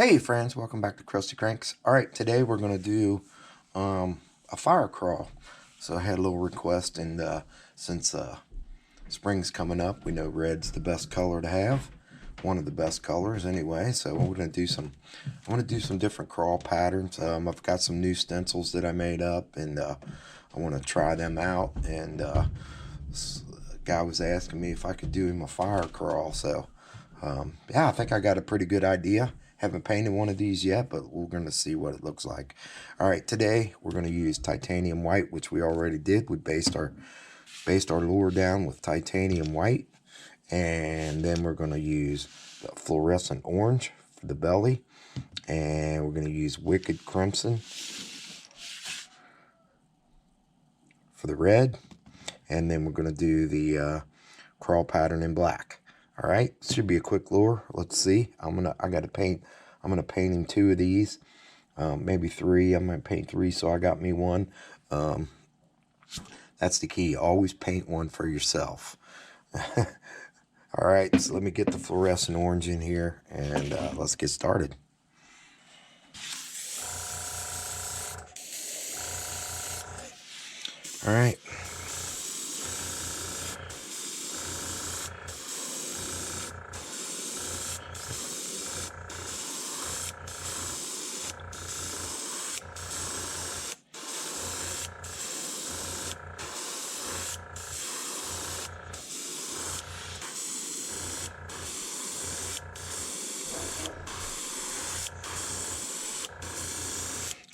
Hey friends, welcome back to Crusty Cranks. Alright, today we're going to do a fire crawl. So I had a little request, and since spring's coming up, we know red's the best color to have. One of the best colors anyway. So we're going to do some, I want to do some different crawl patterns. I've got some new stencils that I made up, and I want to try them out. And a guy was asking me if I could do him a fire crawl. So yeah, I think I got a pretty good idea. Haven't painted one of these yet, but we're going to see what it looks like. All right, today we're going to use titanium white, which we already did. We based our lure down with titanium white, and then we're going to use the fluorescent orange for the belly, and we're going to use wicked crimson for the red, and then we're going to do the crawl pattern in black. All right, should be a quick lure. Let's see. I'm gonna paint him 2 of these, maybe 3. I'm gonna paint 3, so I got me 1. That's the key. Always paint 1 for yourself. All right, so let me get the fluorescent orange in here, and let's get started. All right.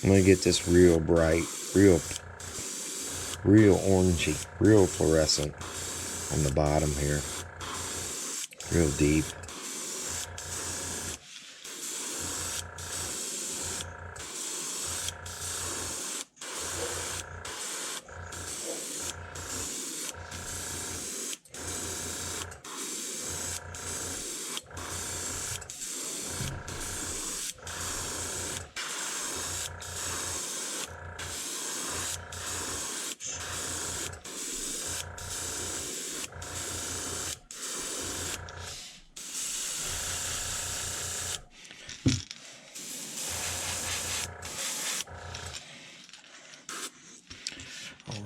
I'm going to get this real bright, real orangey, real fluorescent on the bottom here. Real deep.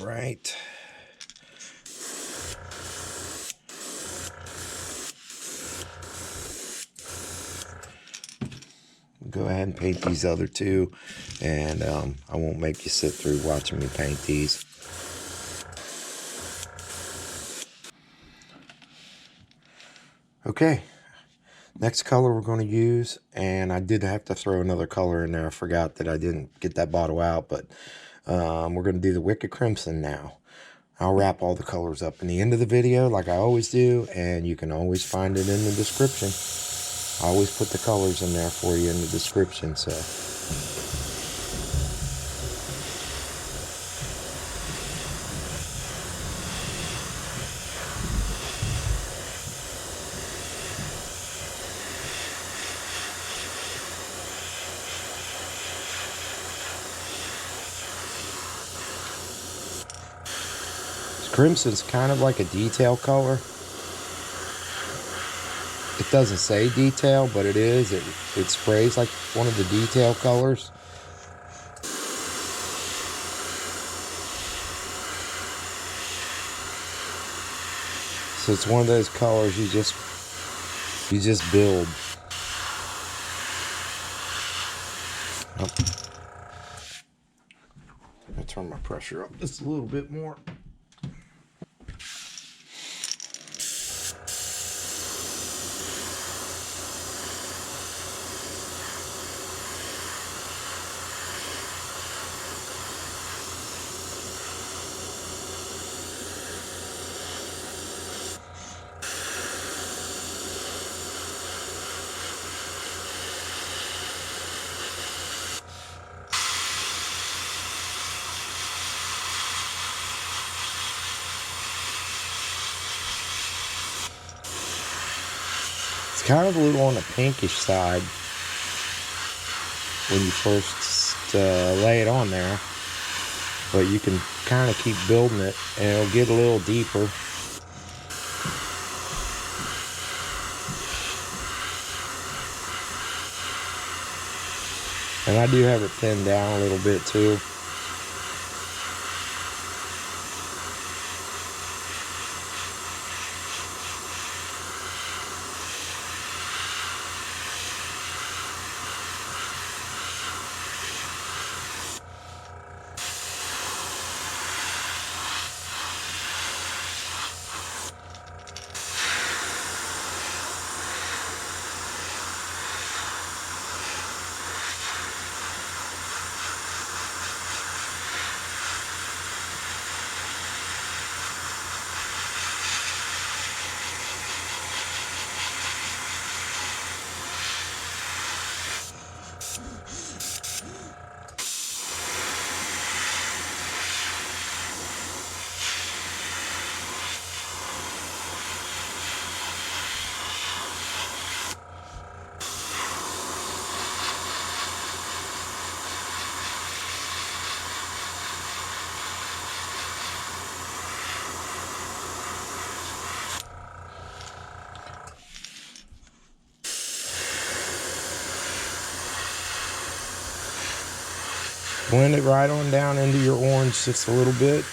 All right. Go ahead and paint these other 2, and I won't make you sit through watching me paint these. Okay, next color we're going to use, and I did have to throw another color in there. I forgot that I didn't get that bottle out, but we're going to do the wicked crimson now. I'll wrap all the colors up in the end of the video like I always do, and you can always find it in the description. I always put the colors in there for you in the description, so. Crimson's kind of like a detail color. It doesn't say detail, but it is. It sprays like one of the detail colors. So it's one of those colors you just build. Oh. I'm gonna turn my pressure up just a little bit more. Kind of a little on the pinkish side when you first lay it on there, but you can kind of keep building it and it'll get a little deeper. And I do have it thinned down a little bit too. Blend it right on down into your orange just a little bit.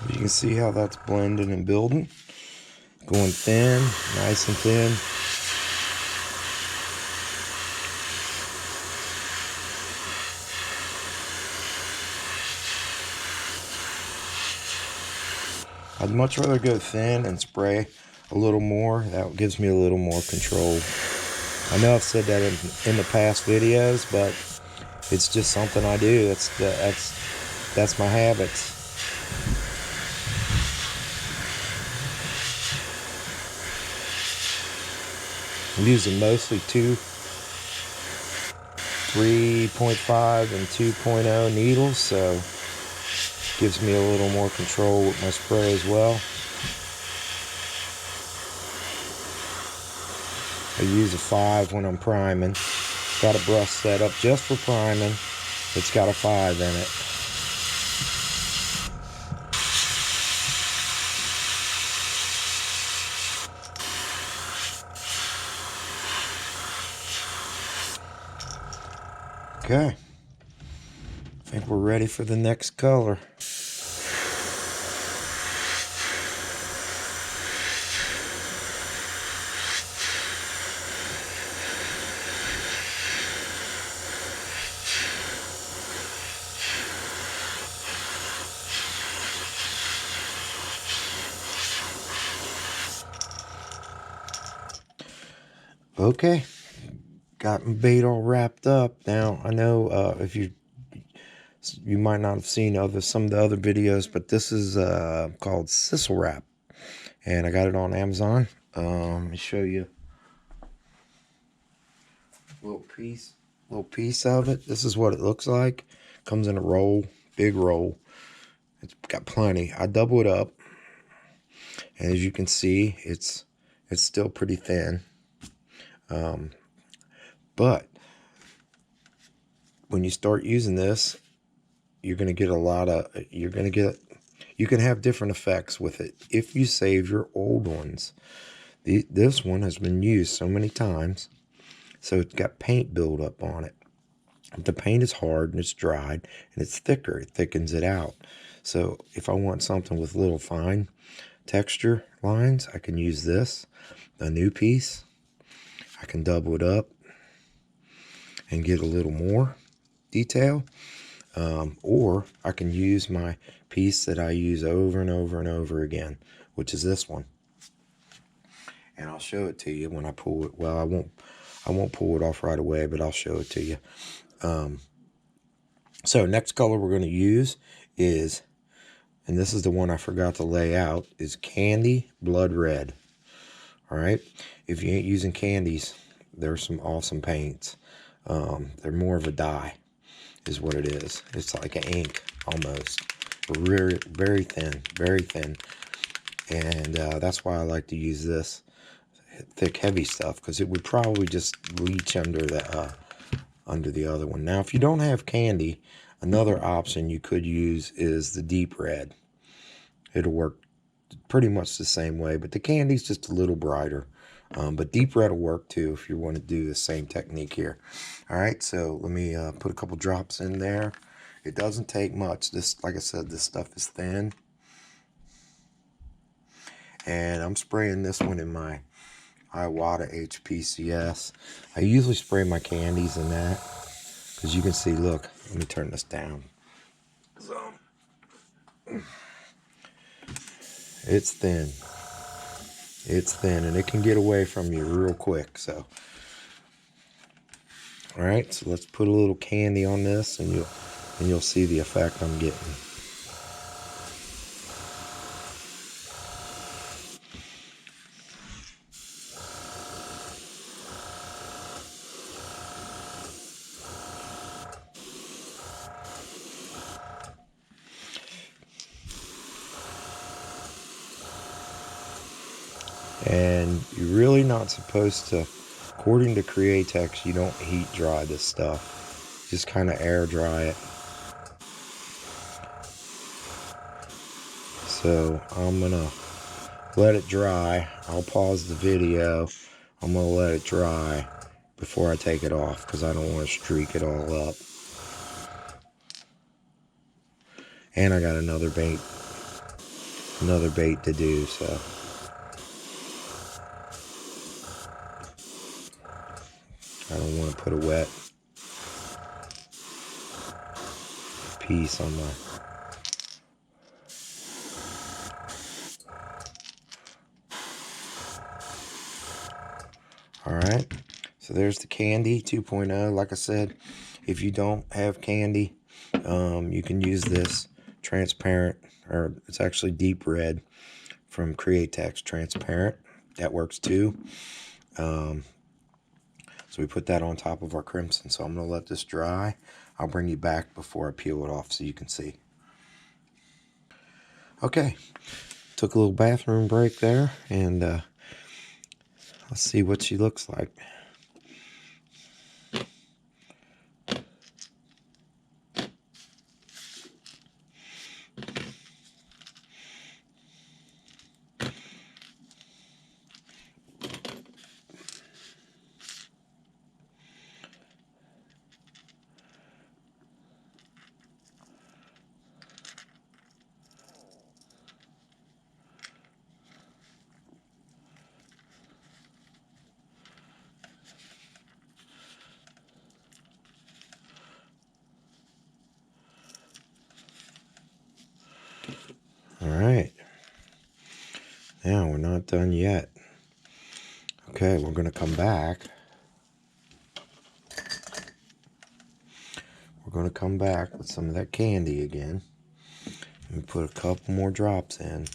You can see how that's blending and building. Going thin, nice and thin. I'd much rather go thin and spray a little more. That gives me a little more control. I know I've said that in the past videos, but it's just something I do. That's my habits. I'm using mostly 3.5 and 2.0 needles, so gives me a little more control with my spray as well. I use a 5 when I'm priming. Got a brush set up just for priming. It's got a 5 in it. Okay, I think we're ready for the next color. Okay, got my bait all wrapped up. Now I know if you might not have seen some of the other videos, but this is called Sisal Wrap, and I got it on Amazon. Let me show you a little piece of it. This is what it looks like. Comes in a roll, big roll. It's got plenty. I double it up, and as you can see, it's still pretty thin. But when you start using this, you're going to get you can have different effects with it if you save your old ones. This one has been used so many times, so it's got paint buildup on it. The paint is hard and it's dried and it's thicker. It thickens it out. So if I want something with little fine texture lines, I can use this, a new piece. I can double it up and get a little more detail, or I can use my piece that I use over and over and over again, which is this one, and I'll show it to you when I pull it. Well, I won't pull it off right away, but I'll show it to you. So next color we're going to use is, and this is the one I forgot to lay out, is Candy Blood Red. All right, if you ain't using candies, there's some awesome paints. They're more of a dye is what it is. It's like an ink almost. very, very thin, very thin. And that's why I like to use this thick, heavy stuff, because it would probably just leach under the other one. Now, if you don't have candy, another option you could use is the deep red. It'll work pretty much the same way, but the candy's just a little brighter. But deep red will work too if you want to do the same technique here. All right, so let me put a couple drops in there. It doesn't take much. This, like I said, this stuff is thin. And I'm spraying this one in my Iwata HPCS. I usually spray my candies in that, because you can see, look, let me turn this down. So, it's thin. It's thin, and it can get away from you real quick. So, all right, so let's put a little candy on this, and you'll see the effect I'm getting. And you're really not supposed to, according to Createx, you don't heat dry this stuff. Just kind of air dry it. So I'm going to let it dry. I'll pause the video. I'm going to let it dry before I take it off, because I don't want to streak it all up. And I got another bait to do, so. I don't want to put a wet piece on my... Alright, so there's the candy 2.0. Like I said, if you don't have candy, you can use this transparent, or it's actually deep red from Createx, transparent. That works too. So we put that on top of our crimson. So I'm going to let this dry. I'll bring you back before I peel it off so you can see. Okay, took a little bathroom break there, and let's see what she looks like. Alright, now we're not done yet. Okay, we're going to come back. We're going to come back with some of that candy again. And put a couple more drops in.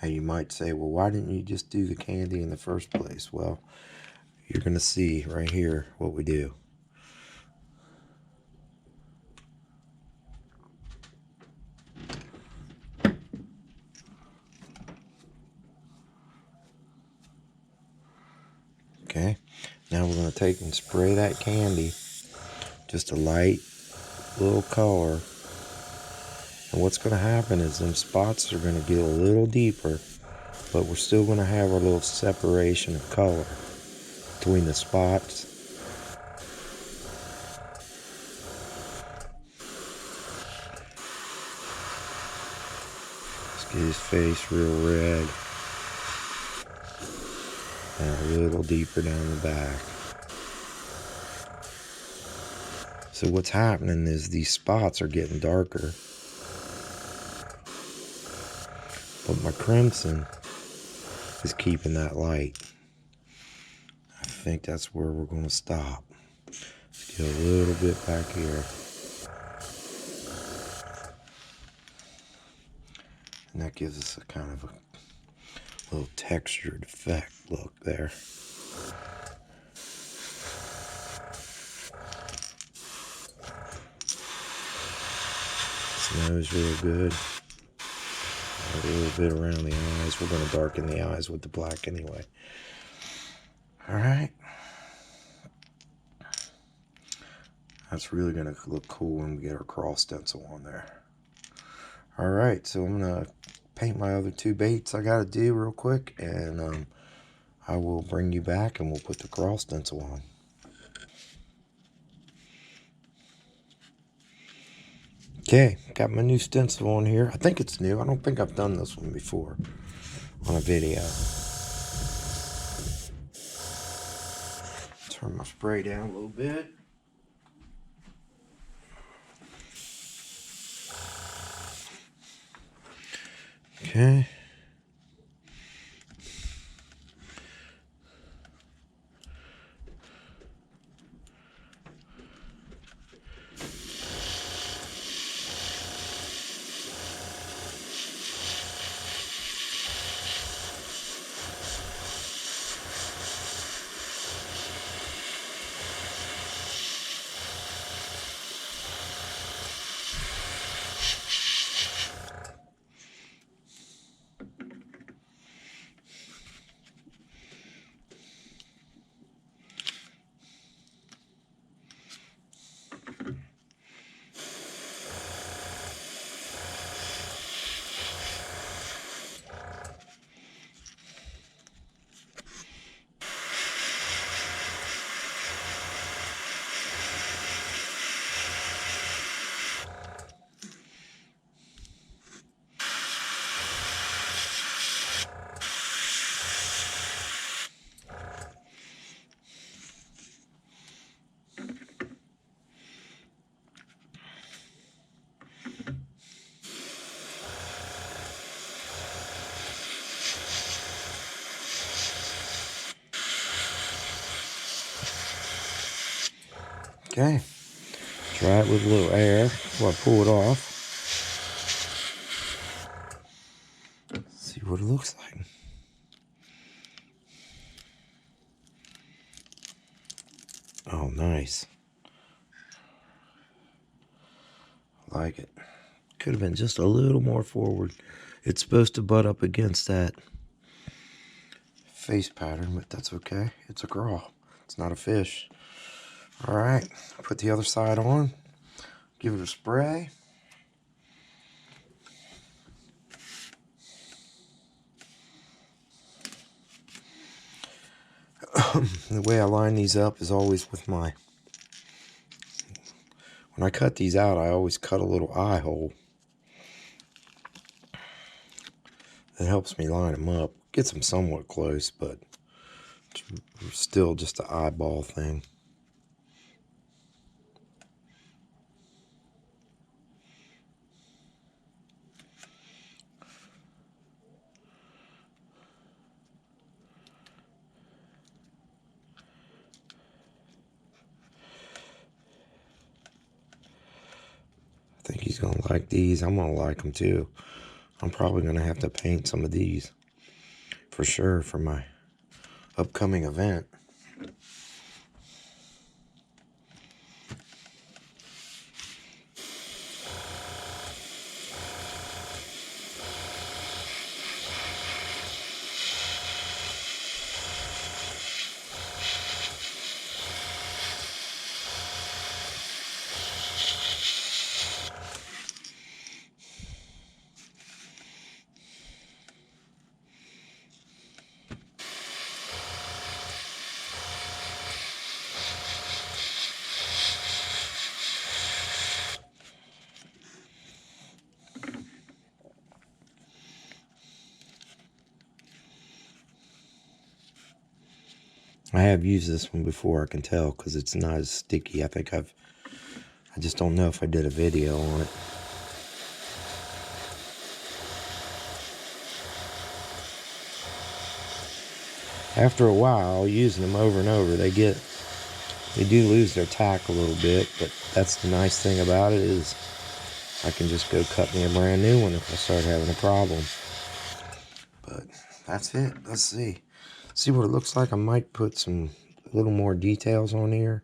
Now you might say, well, why didn't you just do the candy in the first place? Well, you're going to see right here what we do. Okay, now we're going to take and spray that candy, just a light little color. And what's going to happen is them spots are going to get a little deeper, but we're still going to have our little separation of color between the spots. Let's get his face real red. And a little deeper down the back. So what's happening is these spots are getting darker. But my crimson is keeping that light. I think that's where we're going to stop. Let's get a little bit back here. And that gives us a kind of a little textured effect look there. nose real good. A little bit around the eyes. We're going to darken the eyes with the black anyway. Alright. That's really going to look cool when we get our craw stencil on there. Alright, so I'm going to paint my other two baits I got to do real quick, and I will bring you back and we'll put the craw stencil on. Okay, got my new stencil on here. I think it's new. I don't think I've done this one before on a video. Turn my spray down a little bit. Okay. Okay, try it with a little air before I pull it off. See what it looks like. Oh, nice. I like it. Could have been just a little more forward. It's supposed to butt up against that face pattern, but that's okay. It's a craw. It's not a fish. Alright, put the other side on. Give it a spray. The way I line these up is always with my... When I cut these out, I always cut a little eye hole. It helps me line them up. Gets them somewhat close, but it's still just an eyeball thing. I think he's going to like these. I'm going to like them too. I'm probably going to have to paint some of these for sure for my upcoming event. I have used this one before, I can tell, because it's not as sticky. I just don't know if I did a video on it. After a while, using them over and over, they do lose their tack a little bit, but that's the nice thing about it is I can just go cut me a brand new one if I start having a problem. But that's it. Let's see what it looks like. I might put a little more details on here.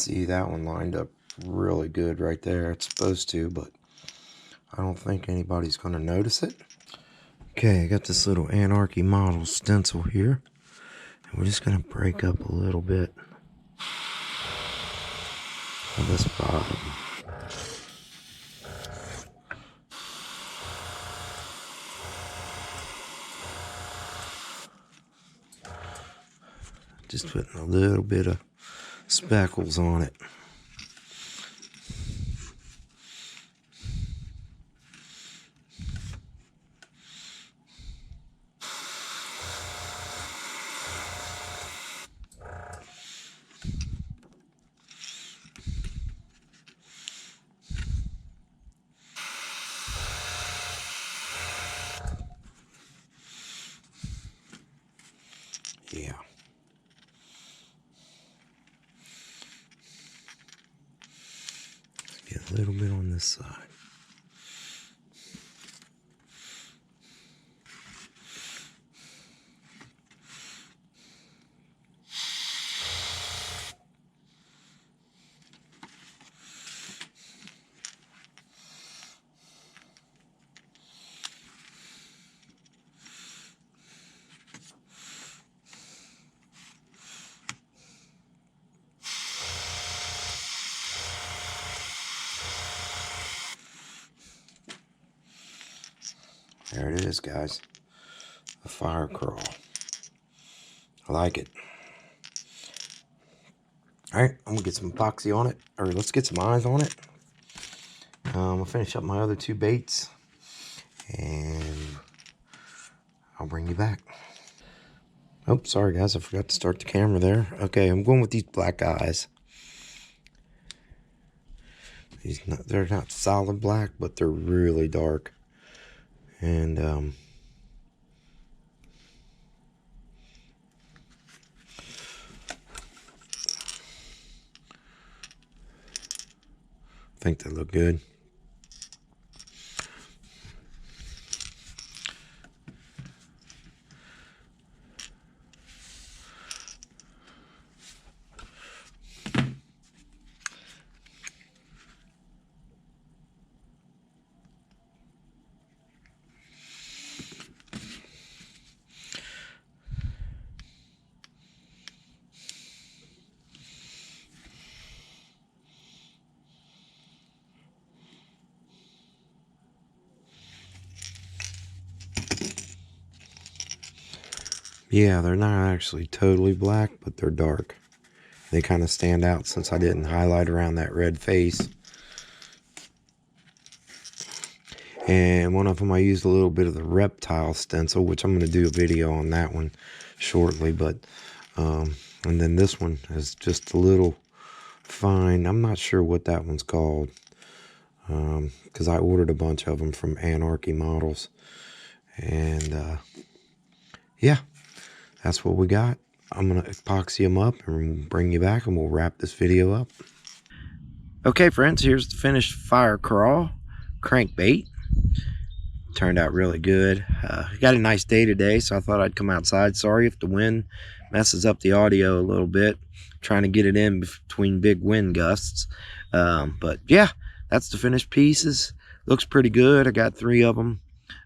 see that one lined up really good right there. It's supposed to, but I don't think anybody's going to notice it. Okay, I got this little Anarchy model stencil here. And we're just going to break up a little bit of this bottom. Just putting a little bit of speckles on it. Yeah. Get a little bit on this side. There it is, guys. A Fire Craw. I like it. Alright, I'm going to get some epoxy on it. Or let's get some eyes on it. I'll finish up my other two baits. And I'll bring you back. Oh, sorry guys, I forgot to start the camera there. Okay, I'm going with these black eyes. They're not solid black, but they're really dark. And I think they look good. Yeah, they're not actually totally black, but they're dark. They kind of stand out since I didn't highlight around that red face. And one of them I used a little bit of the reptile stencil, which I'm going to do a video on that one shortly. But and then this one is just a little fine. I'm not sure what that one's called, because I ordered a bunch of them from Anarchy Models. And yeah, that's what we got. I'm going to epoxy them up and bring you back, and we'll wrap this video up. Okay, friends, here's the finished Fire Craw Crankbait. Turned out really good. Got a nice day today, so I thought I'd come outside. Sorry if the wind messes up the audio a little bit. Trying to get it in between big wind gusts. But yeah, that's the finished pieces. Looks pretty good. I got 3 of them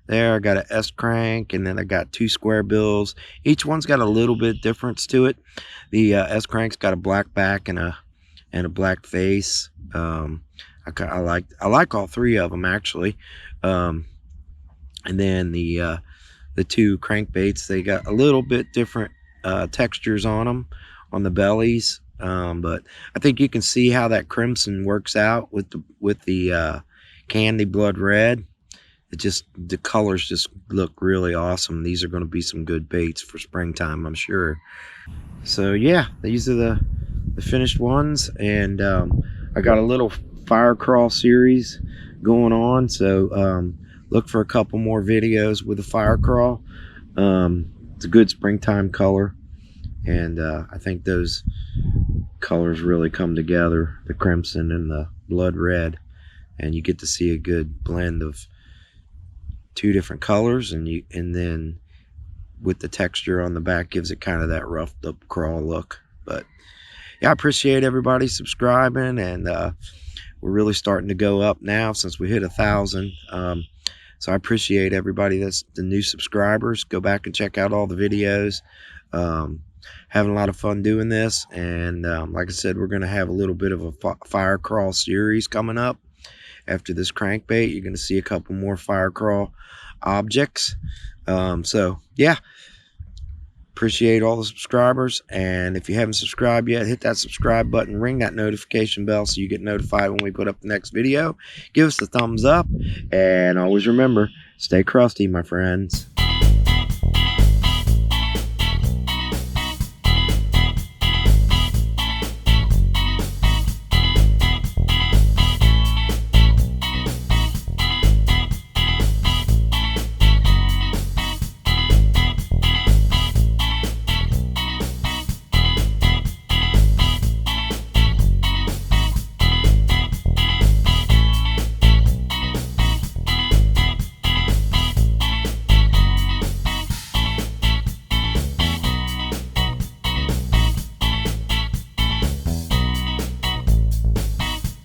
there. I got an S crank, and then I got 2 square bills. Each one's got a little bit difference to it. The S crank's got a black back and a black face. I like all 3 of them actually. And then the 2 crankbaits, they got a little bit different textures on them, on the bellies. But I think you can see how that crimson works out with the candy blood red. The colors just look really awesome. These are going to be some good baits for springtime, I'm sure. So yeah, these are the finished ones, and I got a little Fire Craw series going on, so look for a couple more videos with the Fire Craw. It's a good springtime color, and I think those colors really come together, the crimson and the blood red, and you get to see a good blend of 2 different colors, and then with the texture on the back gives it kind of that roughed up craw look. But yeah, I appreciate everybody subscribing, and we're really starting to go up now since we hit 1,000. So I appreciate everybody that's the new subscribers. Go back and check out all the videos. Having a lot of fun doing this, and like I said, we're going to have a little bit of a fire crawl series coming up. After this crankbait, you're going to see a couple more fire crawl objects. So yeah, appreciate all the subscribers, and if you haven't subscribed yet, hit that subscribe button, ring that notification bell so you get notified when we put up the next video. Give us a thumbs up, and always remember, stay crusty, my friends.